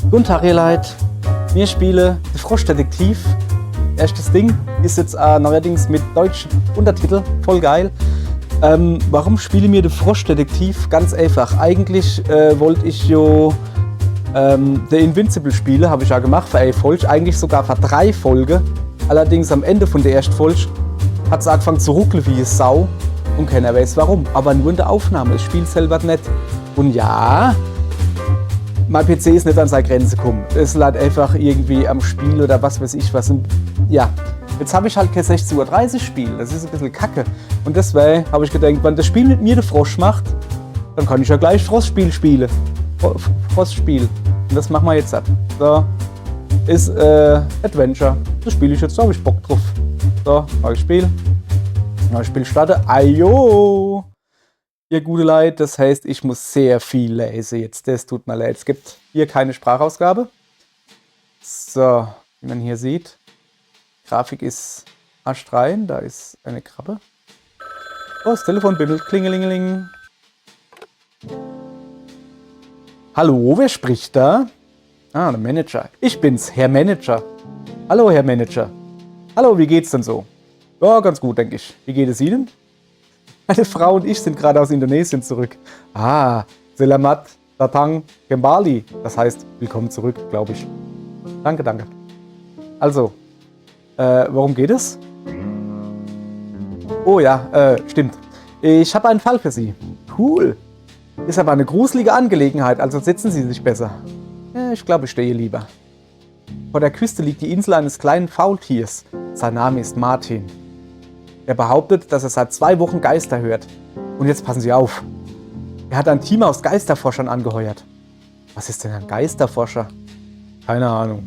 Guten Tag, ihr Leid. Wir spielen The Froschdetektiv. Erstes Ding ist jetzt neuerdings mit deutschen Untertitel. Voll geil. Warum spiele mir The Froschdetektiv? Ganz einfach. Eigentlich wollte ich jo The Invincible spielen, habe ich ja gemacht für eine Folge. Eigentlich sogar für 3 Folgen. Allerdings am Ende von der ersten Folge hat es angefangen zu ruckeln wie eine Sau. Und keiner weiß warum. Aber nur in der Aufnahme. Ich spiele selber nicht. Und ja, mein PC ist nicht an seine Grenze gekommen. Es lag einfach irgendwie am Spiel oder was weiß ich was. Und ja, jetzt habe ich halt kein 16:30 Uhr Spiel. Das ist ein bisschen kacke. Und deswegen habe ich gedacht, wenn das Spiel mit mir der Frosch macht, dann kann ich ja gleich Frostspiel spielen. Frostspiel. Und das machen wir jetzt ab. So, ist Adventure. Das spiele ich jetzt, da habe ich Bock drauf. So, neues Spiel. Neues Spiel starte. Ajo! Ihr gute Leid, das heißt, ich muss sehr viel lesen jetzt. Das tut mir leid. Es gibt hier keine Sprachausgabe. So, wie man hier sieht. Grafik ist astrein. Da ist eine Krabbe. Oh, das Telefon bimmelt. Klingelingeling. Hallo, wer spricht da? Ah, der Manager. Ich bin's, Herr Manager. Hallo, Herr Manager. Hallo, wie geht's denn so? Ja, ganz gut, denke ich. Wie geht es Ihnen? Meine Frau und ich sind gerade aus Indonesien zurück. Ah, Selamat Datang Kembali. Das heißt, willkommen zurück, glaube ich. Danke, danke. Also, worum geht es? Oh ja, stimmt. Ich habe einen Fall für Sie. Cool. Ist aber eine gruselige Angelegenheit, also setzen Sie sich besser. Ja, ich glaube, ich stehe lieber. Vor der Küste liegt die Insel eines kleinen Faultiers. Sein Name ist Martin. Er behauptet, dass er seit 2 Wochen Geister hört. Und jetzt passen Sie auf. Er hat ein Team aus Geisterforschern angeheuert. Was ist denn ein Geisterforscher? Keine Ahnung.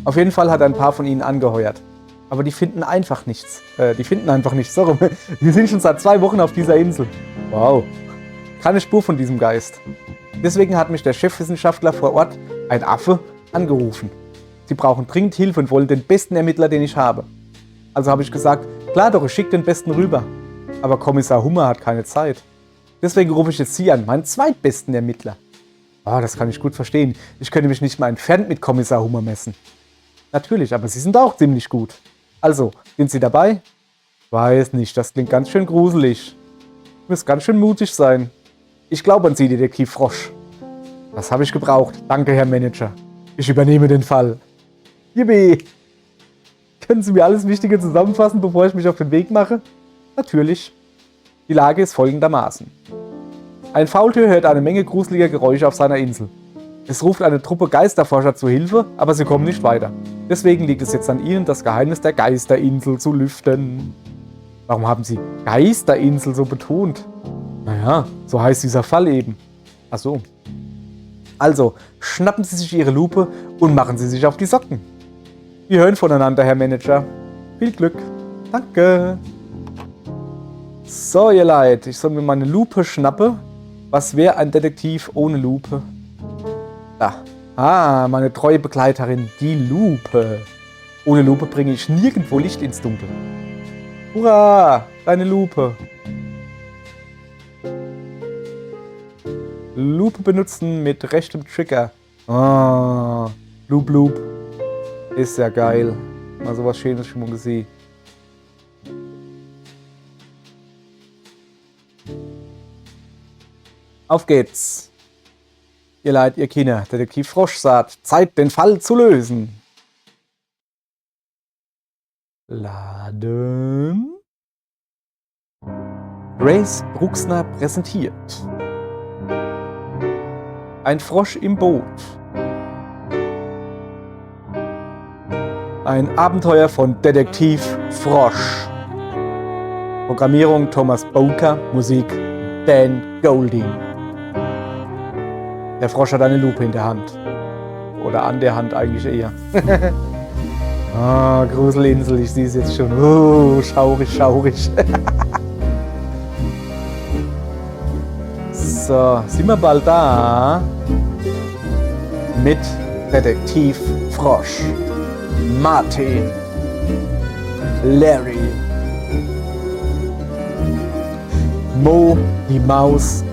Auf jeden Fall hat er ein paar von ihnen angeheuert. Aber die finden einfach nichts. So, die sind schon seit 2 Wochen auf dieser Insel. Wow. Keine Spur von diesem Geist. Deswegen hat mich der Chefwissenschaftler vor Ort, ein Affe, angerufen. Sie brauchen dringend Hilfe und wollen den besten Ermittler, den ich habe. Also habe ich gesagt, klar doch, ich schicke den Besten rüber. Aber Kommissar Hummer hat keine Zeit. Deswegen rufe ich jetzt Sie an, meinen zweitbesten Ermittler. Oh, das kann ich gut verstehen. Ich könnte mich nicht mal entfernt mit Kommissar Hummer messen. Natürlich, aber Sie sind auch ziemlich gut. Also, sind Sie dabei? Weiß nicht, das klingt ganz schön gruselig. Muss ganz schön mutig sein. Ich glaube an Sie, Detektiv Frosch. Das habe ich gebraucht. Danke, Herr Manager. Ich übernehme den Fall. Yippie! Können Sie mir alles Wichtige zusammenfassen, bevor ich mich auf den Weg mache? Natürlich. Die Lage ist folgendermaßen. Ein Faultier hört eine Menge gruseliger Geräusche auf seiner Insel. Es ruft eine Truppe Geisterforscher zu Hilfe, aber sie kommen nicht weiter. Deswegen liegt es jetzt an Ihnen, das Geheimnis der Geisterinsel zu lüften. Warum haben Sie Geisterinsel so betont? Naja, so heißt dieser Fall eben. Ach so. Also, schnappen Sie sich Ihre Lupe und machen Sie sich auf die Socken. Wir hören voneinander, Herr Manager. Viel Glück. Danke. So, ihr Leid, ich soll mir meine Lupe schnappen. Was wäre ein Detektiv ohne Lupe? Da. Ah, meine treue Begleiterin, die Lupe. Ohne Lupe bringe ich nirgendwo Licht ins Dunkel. Hurra, deine Lupe. Lupe benutzen mit rechtem Trigger. Ah, Loop, Loop. Ist ja geil. Mal sowas Schönes schon mal gesehen. Auf geht's. Ihr Leid, ihr Kinder. Detektiv Frosch sagt, Zeit, den Fall zu lösen. Laden. Grace Bruxner präsentiert. Ein Frosch im Boot. Ein Abenteuer von Detektiv Frosch. Programmierung Thomas Boker, Musik Dan Golding. Der Frosch hat eine Lupe in der Hand. Oder an der Hand eigentlich eher. Ah, Gruselinsel, ich sehe es jetzt schon. Oh, schaurig, schaurig. So, sind wir bald da mit Detektiv Frosch. Martin, Larry, Mo, die Maus,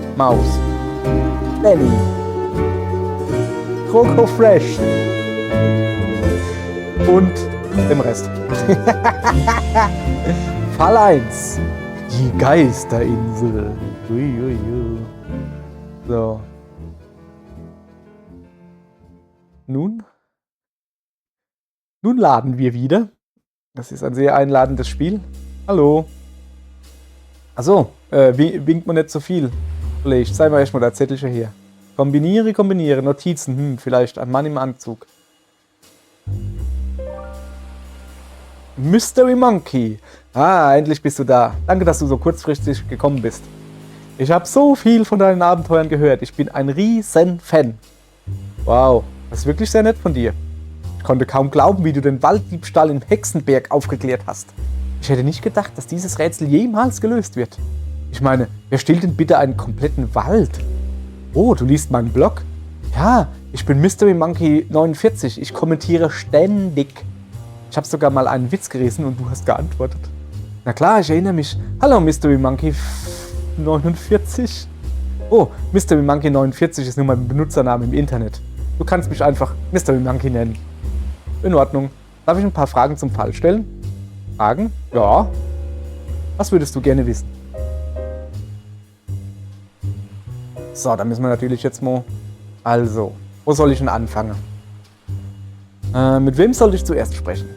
Benny, Kroko Fresh. Und dem Rest. Fall 1. Die Geisterinsel. Uiuiui. So. Nun laden wir wieder. Das ist ein sehr einladendes Spiel. Hallo. Achso, winkt man nicht so viel. Vielleicht, sei mal erstmal der Zettelchen her. Kombiniere, Notizen. Vielleicht ein Mann im Anzug. Mystery Monkey. Ah, endlich bist du da. Danke, dass du so kurzfristig gekommen bist. Ich habe so viel von deinen Abenteuern gehört. Ich bin ein riesen Fan. Wow, das ist wirklich sehr nett von dir. Ich konnte kaum glauben, wie du den Walddiebstahl im Hexenberg aufgeklärt hast. Ich hätte nicht gedacht, dass dieses Rätsel jemals gelöst wird. Ich meine, wer stiehlt denn bitte einen kompletten Wald? Oh, du liest meinen Blog? Ja, ich bin Mystery Monkey 49. Ich kommentiere ständig. Ich habe sogar mal einen Witz gelesen und du hast geantwortet. Na klar, ich erinnere mich. Hallo Mystery Monkey 49. Oh, Mystery Monkey 49 ist nur mein Benutzername im Internet. Du kannst mich einfach Mystery Monkey nennen. In Ordnung. Darf ich ein paar Fragen zum Fall stellen? Fragen? Ja. Was würdest du gerne wissen? So, da müssen wir natürlich jetzt mal... Also, wo soll ich denn anfangen? Mit wem soll ich zuerst sprechen?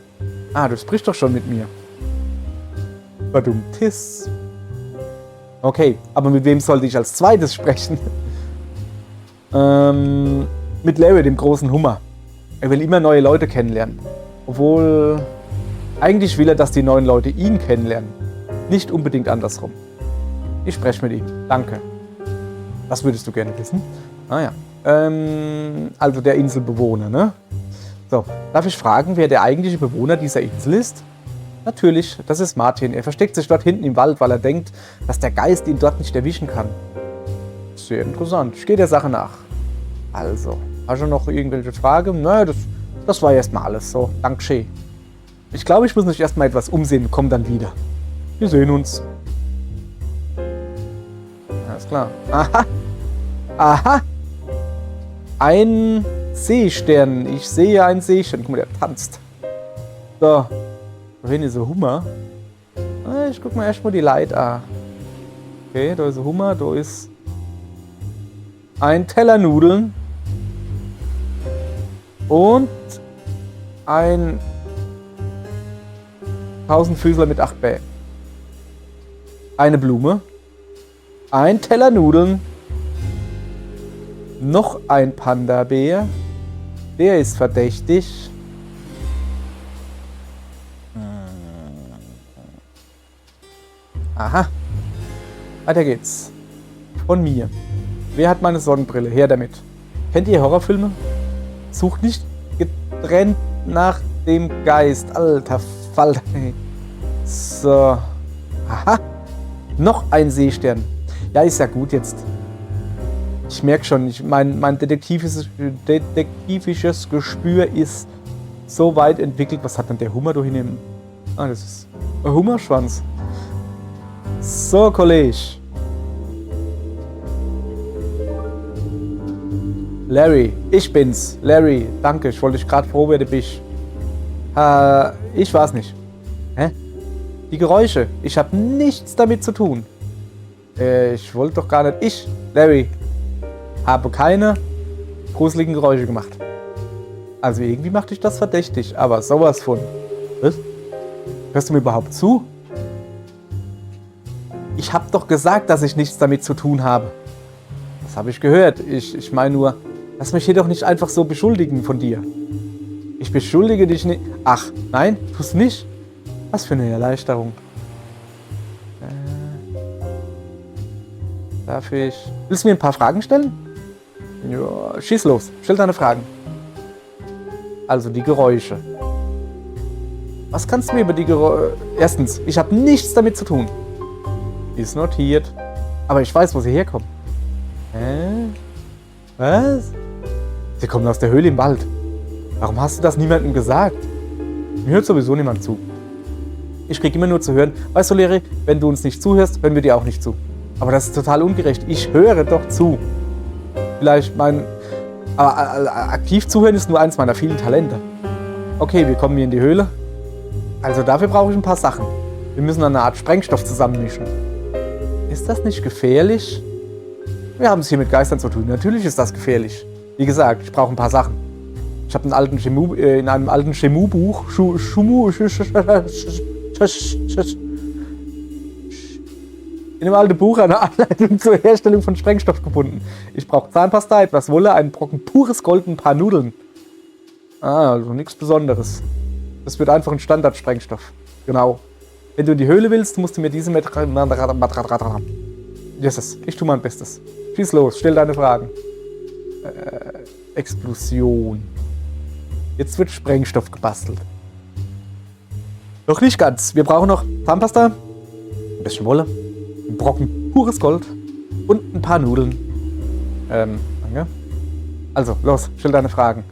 Ah, du sprichst doch schon mit mir. Badumtis. Okay, aber mit wem sollte ich als zweites sprechen? Mit Larry, dem großen Hummer. Er will immer neue Leute kennenlernen. Obwohl, eigentlich will er, dass die neuen Leute ihn kennenlernen. Nicht unbedingt andersrum. Ich spreche mit ihm. Danke. Was würdest du gerne wissen? Ah ja. Also der Inselbewohner, ne? So, darf ich fragen, wer der eigentliche Bewohner dieser Insel ist? Natürlich, das ist Martin. Er versteckt sich dort hinten im Wald, weil er denkt, dass der Geist ihn dort nicht erwischen kann. Sehr interessant. Ich gehe der Sache nach. Also, hast du noch irgendwelche Fragen? Naja, das war erstmal alles so. Dankeschön. Ich glaube, ich muss mich erstmal etwas umsehen und komme dann wieder. Wir sehen uns. Alles klar. Aha. Aha. Ein Seestern. Ich sehe einen Seestern. Guck mal, der tanzt. So. Wohin ist der Hummer? Ich guck mal erstmal die Leute an. Okay, da ist ein Hummer. Da ist ein Teller Nudeln. Und ein Tausendfüßler mit 8 Beinen. Eine Blume. Ein Teller Nudeln. Noch ein Panda-Bär. Der ist verdächtig. Aha. Weiter geht's. Von mir. Wer hat meine Sonnenbrille? Her damit. Kennt ihr Horrorfilme? Sucht nicht getrennt nach dem Geist. Alter Falter. So. Aha. Noch ein Seestern. Ja, ist ja gut jetzt. Ich merke schon, mein detektivisches Gespür ist so weit entwickelt. Was hat denn der Hummer da hinten? Ah, das ist ein Hummerschwanz. So, Kollege. Larry, ich bin's. Larry, danke. Ich wollte dich gerade froh, wer du bist. Ich war's nicht. Hä? Die Geräusche. Ich habe nichts damit zu tun. Ich wollte doch gar nicht. Ich, Larry, habe keine gruseligen Geräusche gemacht. Also irgendwie macht dich das verdächtig, aber sowas von. Was? Hörst du mir überhaupt zu? Ich habe doch gesagt, dass ich nichts damit zu tun habe. Das habe ich gehört. Ich meine nur, lass mich hier doch nicht einfach so beschuldigen von dir. Ich beschuldige dich nicht. Ach, nein, tust nicht. Was für eine Erleichterung. Darf ich... Willst du mir ein paar Fragen stellen? Ja, schieß los. Stell deine Fragen. Also die Geräusche. Was kannst du mir über die Geräusche... Erstens, ich habe nichts damit zu tun. Ist notiert. Aber ich weiß, wo sie herkommen. Hä? Was? Sie kommen aus der Höhle im Wald. Warum hast du das niemandem gesagt? Mir hört sowieso niemand zu. Ich krieg immer nur zu hören, weißt du, Larry, wenn du uns nicht zuhörst, hören wir dir auch nicht zu. Aber das ist total ungerecht. Ich höre doch zu. Vielleicht Aber aktiv zuhören ist nur eins meiner vielen Talente. Okay, wir kommen hier in die Höhle. Also dafür brauche ich ein paar Sachen. Wir müssen eine Art Sprengstoff zusammenmischen. Ist das nicht gefährlich? Wir haben es hier mit Geistern zu tun. Natürlich ist das gefährlich. Wie gesagt, ich brauche ein paar Sachen. Ich habe in einem alten Chemie-Buch in einem alten Buch eine Anleitung zur Herstellung von Sprengstoff gefunden. Ich brauche Zahnpasta, etwas Wolle, einen Brocken pures Gold und ein paar Nudeln. Also nichts Besonderes. Das wird einfach ein Standardsprengstoff. Genau. Wenn du in die Höhle willst, musst du mir diese Jesus, ich tue mein Bestes. Schieß los, stell deine Fragen. Explosion. Jetzt wird Sprengstoff gebastelt. Noch nicht ganz. Wir brauchen noch Zahnpasta, ein bisschen Wolle, ein Brocken pures Gold und ein paar Nudeln. Danke. Also, los, stell deine Fragen.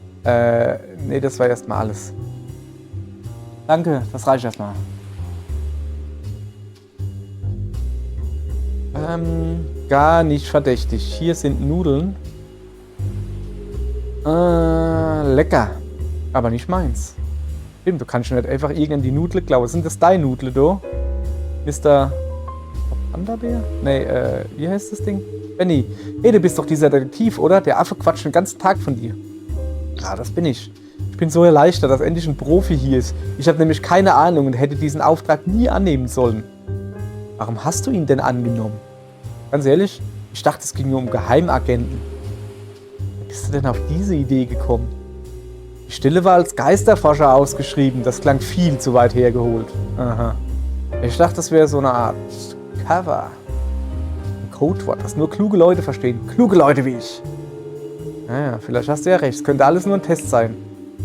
Nee, das war erstmal alles. Danke, das reicht erstmal. Gar nicht verdächtig. Hier sind Nudeln. Lecker. Aber nicht meins. Stimmt, du kannst schon nicht einfach irgendeine Nudel klauen. Sind das deine Nudel, du? Mr. Panda-Bär? Nee, wie heißt das Ding? Benny. Hey, du bist doch dieser Detektiv, oder? Der Affe quatscht den ganzen Tag von dir. Ja, das bin ich. Ich bin so erleichtert, dass endlich ein Profi hier ist. Ich habe nämlich keine Ahnung und hätte diesen Auftrag nie annehmen sollen. Warum hast du ihn denn angenommen? Ganz ehrlich, ich dachte, es ging nur um Geheimagenten. Wie bist du denn auf diese Idee gekommen? Die Stelle war als Geisterforscher ausgeschrieben. Das klang viel zu weit hergeholt. Aha. Ich dachte, das wäre so eine Art Cover. Ein Codewort, das nur kluge Leute verstehen. Kluge Leute wie ich. Naja, vielleicht hast du ja recht. Es könnte alles nur ein Test sein.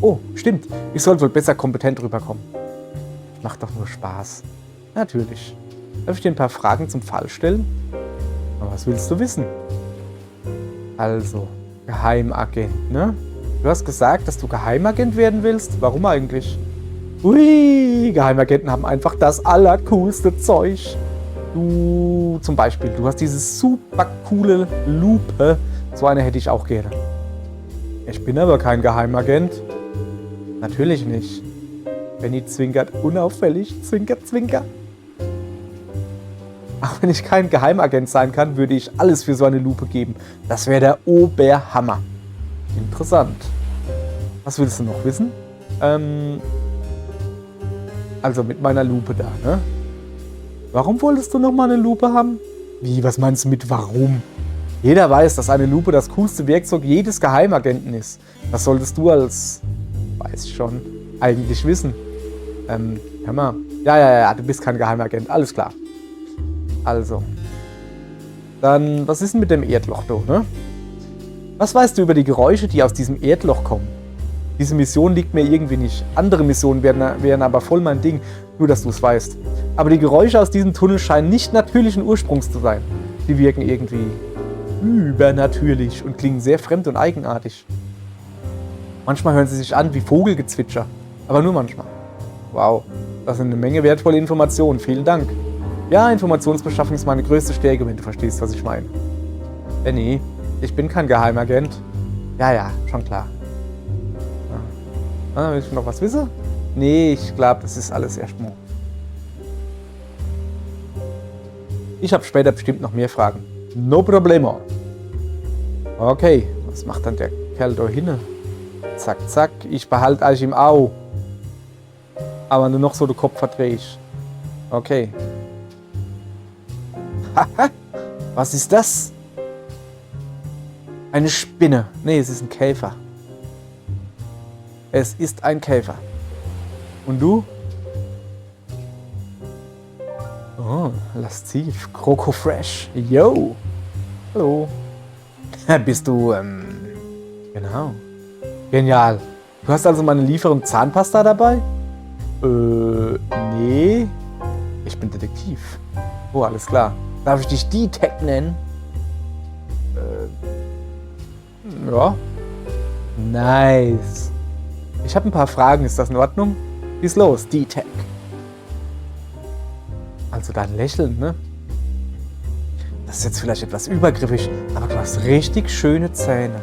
Oh, stimmt. Ich sollte wohl besser kompetent rüberkommen. Macht doch nur Spaß. Natürlich. Darf ich dir ein paar Fragen zum Fall stellen? Aber was willst du wissen? Also, Geheimagent, ne? Du hast gesagt, dass du Geheimagent werden willst? Warum eigentlich? Ui, Geheimagenten haben einfach das allercoolste Zeug. Du, zum Beispiel, du hast diese super coole Lupe. So eine hätte ich auch gerne. Ich bin aber kein Geheimagent. Natürlich nicht. Benny zwinkert unauffällig. Zwinker, zwinker. Auch wenn ich kein Geheimagent sein kann, würde ich alles für so eine Lupe geben. Das wäre der Oberhammer. Interessant. Was willst du noch wissen? Also mit meiner Lupe da, ne? Warum wolltest du noch mal eine Lupe haben? Wie, was meinst du mit warum? Jeder weiß, dass eine Lupe das coolste Werkzeug jedes Geheimagenten ist. Das solltest du als, weiß schon, eigentlich wissen. Hör mal. Ja, du bist kein Geheimagent, alles klar. Also. Dann, was ist denn mit dem Erdloch, du, ne? Was weißt du über die Geräusche, die aus diesem Erdloch kommen? Diese Mission liegt mir irgendwie nicht. Andere Missionen wären aber voll mein Ding, nur dass du es weißt. Aber die Geräusche aus diesem Tunnel scheinen nicht natürlichen Ursprungs zu sein. Die wirken irgendwie übernatürlich und klingen sehr fremd und eigenartig. Manchmal hören sie sich an wie Vogelgezwitscher, aber nur manchmal. Wow, das sind eine Menge wertvolle Informationen. Vielen Dank. Ja, Informationsbeschaffung ist meine größte Stärke, wenn du verstehst, was ich meine. Benny, ich bin kein Geheimagent. Ja, schon klar. Willst du noch was wissen? Nee, ich glaube, das ist alles erstmal. Ich habe später bestimmt noch mehr Fragen. No problemo. Okay, was macht dann der Kerl da hinten? Zack, zack, ich behalte euch im Au. Aber nur noch so den Kopf verdrehe ich. Okay. Haha, was ist das? Eine Spinne. Nee, es ist ein Käfer. Es ist ein Käfer. Und du? Oh, lasziv. Kroko Fresh. Yo. Hallo. Bist du, genau. Genial. Du hast also meine Lieferung Zahnpasta dabei? Nee. Ich bin Detektiv. Oh, alles klar. Darf ich dich D-Tech nennen? Ja. Nice. Ich habe ein paar Fragen. Ist das in Ordnung? Schieß los, D-Tech. Also dein Lächeln, ne? Das ist jetzt vielleicht etwas übergriffig, aber du hast richtig schöne Zähne.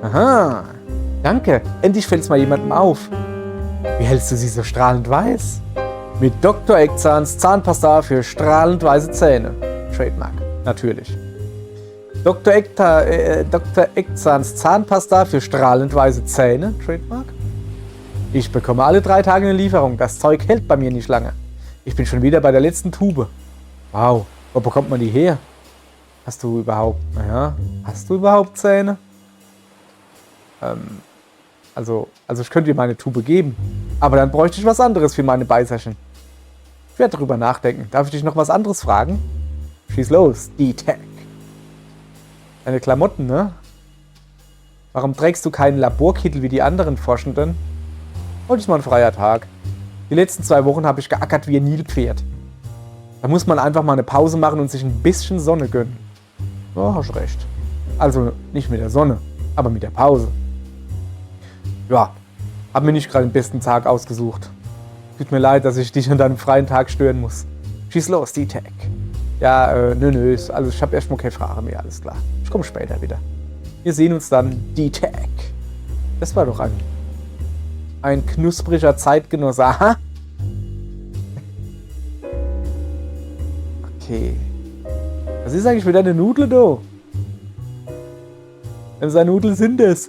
Aha. Danke. Endlich fällt es mal jemandem auf. Wie hältst du sie so strahlend weiß? Mit Dr. Eckzahns Zahnpasta für strahlend weiße Zähne. Trademark. Natürlich. Dr. Eckzahns Zahnpasta für strahlend weiße Zähne. Trademark. Ich bekomme alle 3 Tage eine Lieferung. Das Zeug hält bei mir nicht lange. Ich bin schon wieder bei der letzten Tube. Wow. Wo bekommt man die her? Hast du überhaupt Zähne? Also ich könnte dir meine Tube geben. Aber dann bräuchte ich was anderes für meine Beißerchen. Ich werde darüber nachdenken. Darf ich dich noch was anderes fragen? Schieß los, D-Tech. Deine Klamotten, ne? Warum trägst du keinen Laborkittel wie die anderen Forschenden? Heute ist mal ein freier Tag. Die letzten 2 Wochen habe ich geackert wie ein Nilpferd. Da muss man einfach mal eine Pause machen und sich ein bisschen Sonne gönnen. Ja, hast recht. Also nicht mit der Sonne, aber mit der Pause. Ja, hab mir nicht gerade den besten Tag ausgesucht. Tut mir leid, dass ich dich an deinem freien Tag stören muss. Schieß los, D-Tech. Ja, nö, also ich habe erstmal keine Frage mehr, alles klar. Ich komme später wieder. Wir sehen uns dann, D-Tech. Das war doch ein knuspriger Zeitgenosse. Aha. Okay. Was ist eigentlich mit deiner Nudel, da? Was für Nudeln sind das?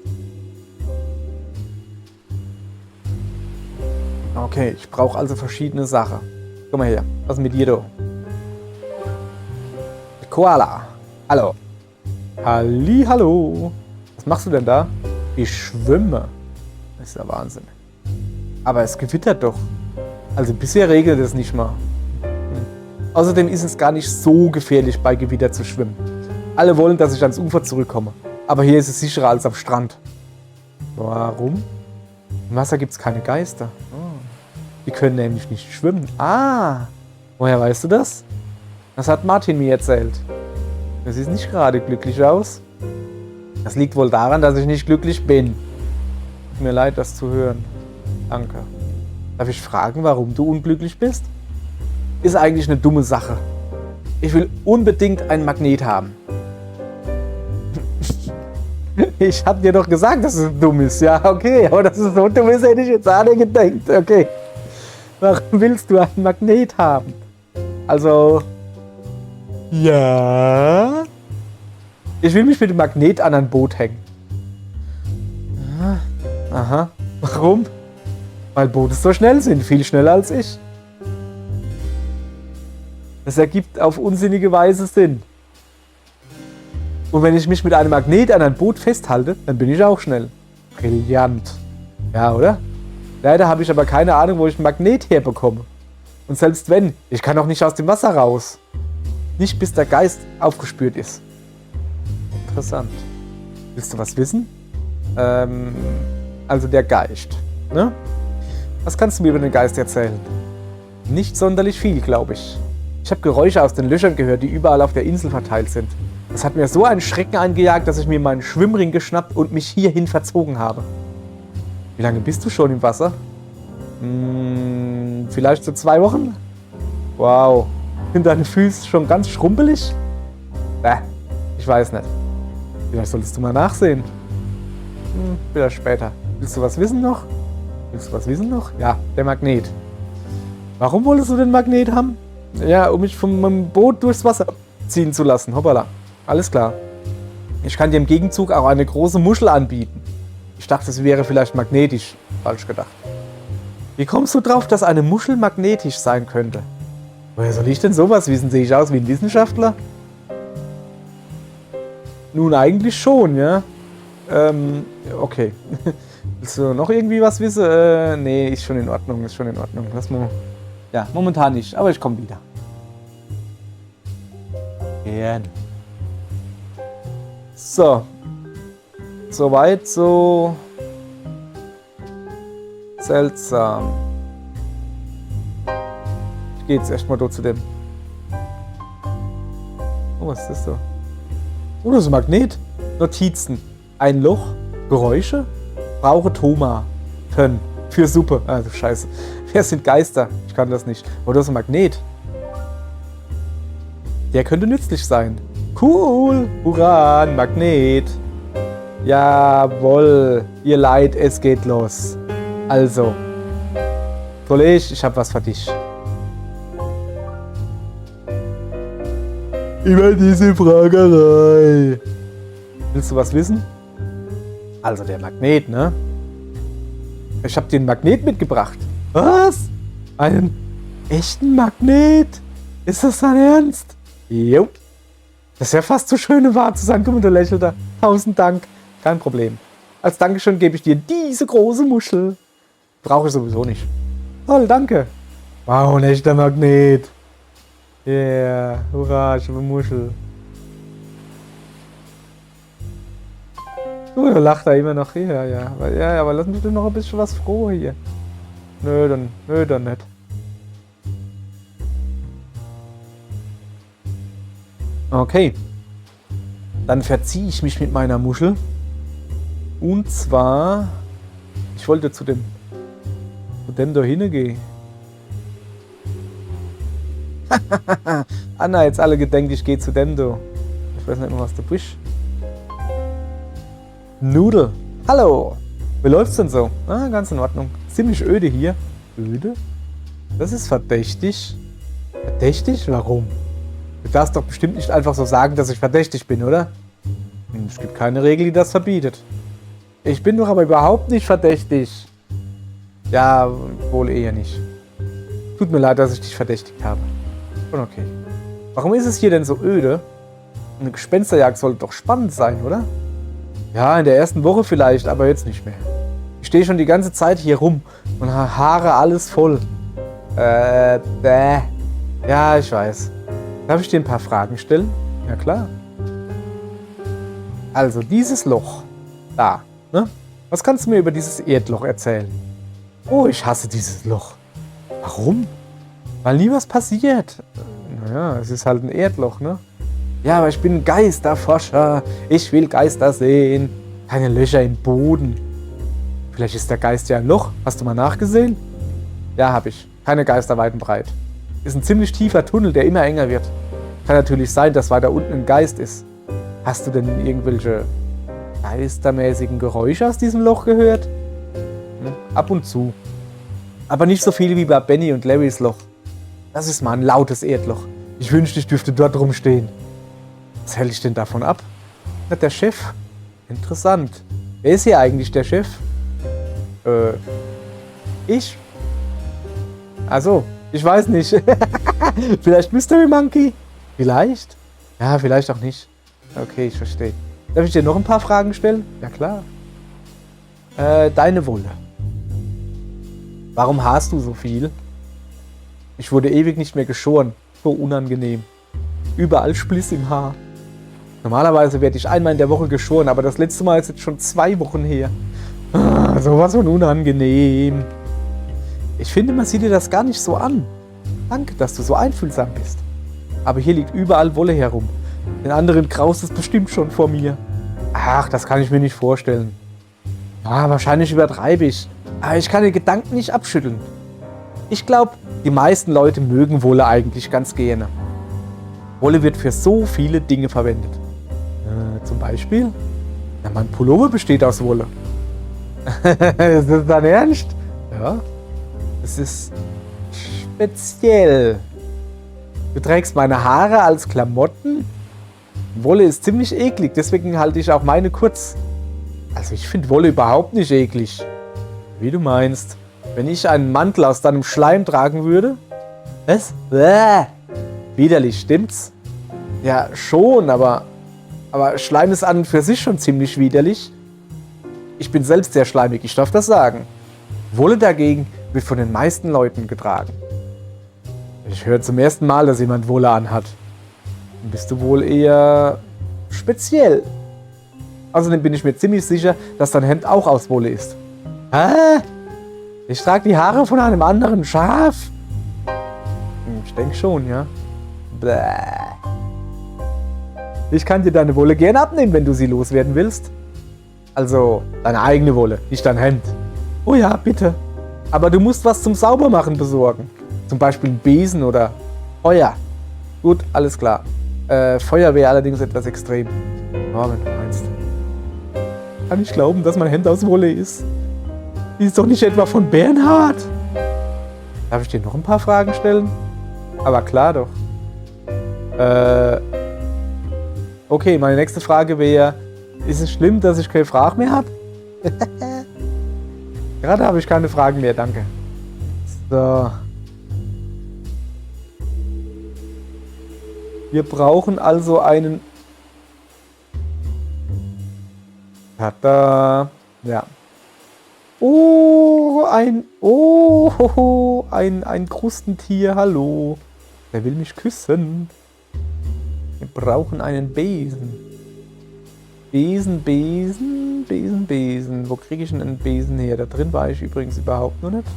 Okay, ich brauche also verschiedene Sachen. Komm mal her, was ist mit dir, da? Koala. Hallo. Hallo. Was machst du denn da? Ich schwimme. Das ist ja Wahnsinn. Aber es gewittert doch. Also bisher regnet es nicht mal. Außerdem ist es gar nicht so gefährlich, bei Gewitter zu schwimmen. Alle wollen, dass ich ans Ufer zurückkomme. Aber hier ist es sicherer als am Strand. Warum? Im Wasser gibt es keine Geister. Oh. Die können nämlich nicht schwimmen. Ah, woher weißt du das? Das hat Martin mir erzählt. Du siehst nicht gerade glücklich aus. Das liegt wohl daran, dass ich nicht glücklich bin. Tut mir leid, das zu hören. Danke. Darf ich fragen, warum du unglücklich bist? Ist eigentlich eine dumme Sache. Ich will unbedingt einen Magnet haben. Ich hab dir doch gesagt, dass es dumm ist. Ja, okay, aber dass es so dumm ist, hätte ich jetzt auch nicht gedacht. Okay. Warum willst du einen Magnet haben? Also... Ja... Ich will mich mit dem Magnet an ein Boot hängen. Aha. Warum? Weil Boote so schnell sind. Viel schneller als ich. Das ergibt auf unsinnige Weise Sinn. Und wenn ich mich mit einem Magnet an ein Boot festhalte, dann bin ich auch schnell. Brillant. Ja, oder? Leider habe ich aber keine Ahnung, wo ich einen Magnet herbekomme. Und selbst wenn, ich kann auch nicht aus dem Wasser raus. Nicht bis der Geist aufgespürt ist. Interessant. Willst du was wissen? Also der Geist. Ne? Was kannst du mir über den Geist erzählen? Nicht sonderlich viel, glaube ich. Ich habe Geräusche aus den Löchern gehört, die überall auf der Insel verteilt sind. Das hat mir so einen Schrecken eingejagt, dass ich mir meinen Schwimmring geschnappt und mich hierhin verzogen habe. Wie lange bist du schon im Wasser? Vielleicht so 2 Wochen? Wow. Sind deine Füße schon ganz schrumpelig? Ich weiß nicht. Vielleicht solltest du mal nachsehen. Vielleicht später. Willst du was wissen noch? Ja, der Magnet. Warum wolltest du den Magnet haben? Ja, um mich von meinem Boot durchs Wasser ziehen zu lassen. Hoppala. Alles klar. Ich kann dir im Gegenzug auch eine große Muschel anbieten. Ich dachte, es wäre vielleicht magnetisch. Falsch gedacht. Wie kommst du drauf, dass eine Muschel magnetisch sein könnte? Woher soll ich denn sowas wissen? Sehe ich aus wie ein Wissenschaftler? Nun, eigentlich schon, ja. Okay. Willst du noch irgendwie was wissen? Nee, ist schon in Ordnung, Lass mal. Ja, momentan nicht, aber ich komme wieder. Gerne. So. Soweit, so seltsam. Ich gehe jetzt erstmal dort zu dem. Oh, was ist das da? Oh, das ist ein Magnet. Notizen. Ein Loch. Geräusche. Brauche Tomaten. Für Suppe. Also scheiße. Wer sind Geister? Ich kann das nicht. Oh, das ist ein Magnet. Der könnte nützlich sein. Cool. Hurra, ein Magnet. Jawohl. Ihr Leid, es geht los. Also. Kollege, ich hab was für dich. Über diese Fragerei. Willst du was wissen? Also der Magnet, ne? Ich hab dir einen Magnet mitgebracht. Was? Einen echten Magnet? Ist das dein Ernst? Jo. Das ist ja fast so schön, wahr zu sein. Guck mal, du lächelt da. 1000 Dank. Kein Problem. Als Dankeschön gebe ich dir diese große Muschel. Brauche ich sowieso nicht. Toll, danke. Wow, ein echter Magnet. Yeah, hurra, ich habe eine Muschel. Da lacht er immer noch hier, ja. Aber lass mich doch noch ein bisschen was froh hier. Nö, dann nicht. Okay. Dann verziehe ich mich mit meiner Muschel. Und zwar... Ich wollte zu dem da hingehen. Anna, jetzt alle gedenkt, ich gehe zu dem da. Ich weiß nicht mehr, was du bist. Nudel. Hallo. Wie läuft's denn so? Ah, ganz in Ordnung. Ziemlich öde hier. Öde? Das ist verdächtig. Verdächtig? Warum? Du darfst doch bestimmt nicht einfach so sagen, dass ich verdächtig bin, oder? Es gibt keine Regel, die das verbietet. Ich bin doch aber überhaupt nicht verdächtig. Ja, wohl eher nicht. Tut mir leid, dass ich dich verdächtigt habe. Schon okay. Warum ist es hier denn so öde? Eine Gespensterjagd sollte doch spannend sein, oder? Ja, in der ersten Woche vielleicht, aber jetzt nicht mehr. Ich stehe schon die ganze Zeit hier rum und Haare alles voll. Ja, ich weiß. Darf ich dir ein paar Fragen stellen? Ja, klar. Also, dieses Loch. Da, ne? Was kannst du mir über dieses Erdloch erzählen? Oh, ich hasse dieses Loch. Warum? Weil nie was passiert. Naja, es ist halt ein Erdloch, ne? Ja, aber ich bin ein Geisterforscher. Ich will Geister sehen. Keine Löcher im Boden. Vielleicht ist der Geist ja ein Loch. Hast du mal nachgesehen? Ja, hab ich. Keine Geister weit und breit. Ist ein ziemlich tiefer Tunnel, der immer enger wird. Kann natürlich sein, dass weiter unten ein Geist ist. Hast du denn irgendwelche geistermäßigen Geräusche aus diesem Loch gehört? Ab und zu. Aber nicht so viel wie bei Benny und Larrys Loch. Das ist mal ein lautes Erdloch. Ich wünschte, ich dürfte dort rumstehen. Was hält ich denn davon ab? Hat der Chef? Interessant. Wer ist hier eigentlich der Chef? Ich? Also, ich weiß nicht. Vielleicht Mystery Monkey? Vielleicht? Ja, vielleicht auch nicht. Okay, ich verstehe. Darf ich dir noch ein paar Fragen stellen? Ja, klar. Deine Wolle. Warum hast du so viel? Ich wurde ewig nicht mehr geschoren. So unangenehm. Überall Spliss im Haar. Normalerweise werde ich einmal in der Woche geschoren, aber das letzte Mal ist jetzt schon 2 Wochen her. Sowas von unangenehm. Ich finde, man sieht dir das gar nicht so an. Danke, dass du so einfühlsam bist. Aber hier liegt überall Wolle herum. Den anderen graust es bestimmt schon vor mir. Ach, das kann ich mir nicht vorstellen. Ja, wahrscheinlich übertreibe ich. Aber ich kann den Gedanken nicht abschütteln. Ich glaube, die meisten Leute mögen Wolle eigentlich ganz gerne. Wolle wird für so viele Dinge verwendet. Zum Beispiel? Ja, mein Pullover besteht aus Wolle. Ist das dein Ernst? Ja. Es ist speziell. Du trägst meine Haare als Klamotten? Wolle ist ziemlich eklig, deswegen halte ich auch meine kurz. Also ich finde Wolle überhaupt nicht eklig. Wie du meinst. Wenn ich einen Mantel aus deinem Schleim tragen würde? Was? Widerlich, stimmt's? Ja, schon, aber Schleim ist an und für sich schon ziemlich widerlich. Ich bin selbst sehr schleimig, ich darf das sagen. Wolle dagegen wird von den meisten Leuten getragen. Ich höre zum ersten Mal, dass jemand Wolle anhat. Dann bist du wohl eher speziell. Außerdem bin ich mir ziemlich sicher, dass dein Hemd auch aus Wolle ist. Hä? Ich trage die Haare von einem anderen Schaf? Ich denke schon, ja. Bäh. Ich kann dir deine Wolle gerne abnehmen, wenn du sie loswerden willst. Also, deine eigene Wolle, nicht dein Hemd. Oh ja, bitte. Aber du musst was zum Saubermachen besorgen. Zum Beispiel einen Besen oder Feuer. Gut, alles klar. Feuer wäre allerdings etwas extrem. Morgen, meinst du? Kann ich glauben, dass mein Hemd aus Wolle ist. Die ist doch nicht etwa von Bernhard. Darf ich dir noch ein paar Fragen stellen? Aber klar doch. Okay, meine nächste Frage wäre, ist es schlimm, dass ich keine Frage mehr habe? Gerade habe ich keine Fragen mehr, danke. So. Wir brauchen also einen... Tada. Ja. Ein Krustentier, hallo. Der will mich küssen. Wir brauchen einen Besen. Besen. Wo kriege ich denn einen Besen her? Da drin war ich übrigens überhaupt noch nicht.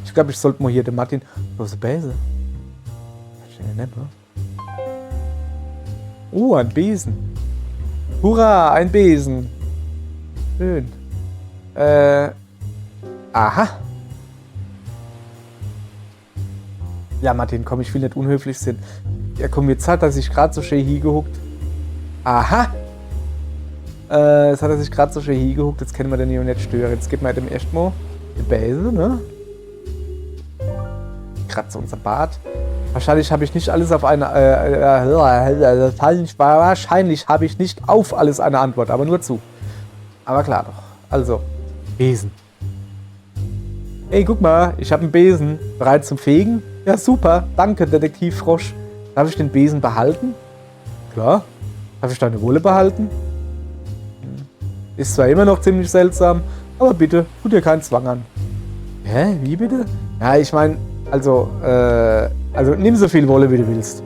Ich glaube, ich sollte mal hier den Martin... Wo ist der Besen? Ich denke nicht, ne? Ein Besen. Hurra, ein Besen. Schön. Aha. Ja, Martin, komm, ich will nicht unhöflich sein. Ja, komm, jetzt hat er sich gerade so schön hingehuckt. Aha. Jetzt hat er sich gerade so schön hingehuckt, jetzt können wir den hier nicht stören. Jetzt gibt man dem erstmal die Bäse, ne? Kratze unser Bart. Wahrscheinlich habe ich nicht alles auf eine... wahrscheinlich habe ich nicht auf alles eine Antwort, aber nur zu. Aber klar doch. Also, Besen. Ey, guck mal, ich habe einen Besen. Bereit zum Fegen? Ja, super. Danke, Detektiv Frosch. Darf ich den Besen behalten? Klar. Darf ich deine Wolle behalten? Ist zwar immer noch ziemlich seltsam, aber bitte, tu dir keinen Zwang an. Hä? Wie bitte? Ja, ich meine, also nimm so viel Wolle, wie du willst.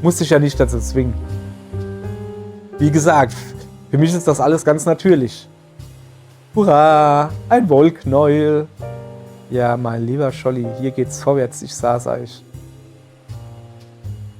Musst dich ja nicht dazu zwingen. Wie gesagt, für mich ist das alles ganz natürlich. Hurra! Ein Wollknäuel! Ja, mein lieber Scholli, hier geht's vorwärts, ich sag's euch.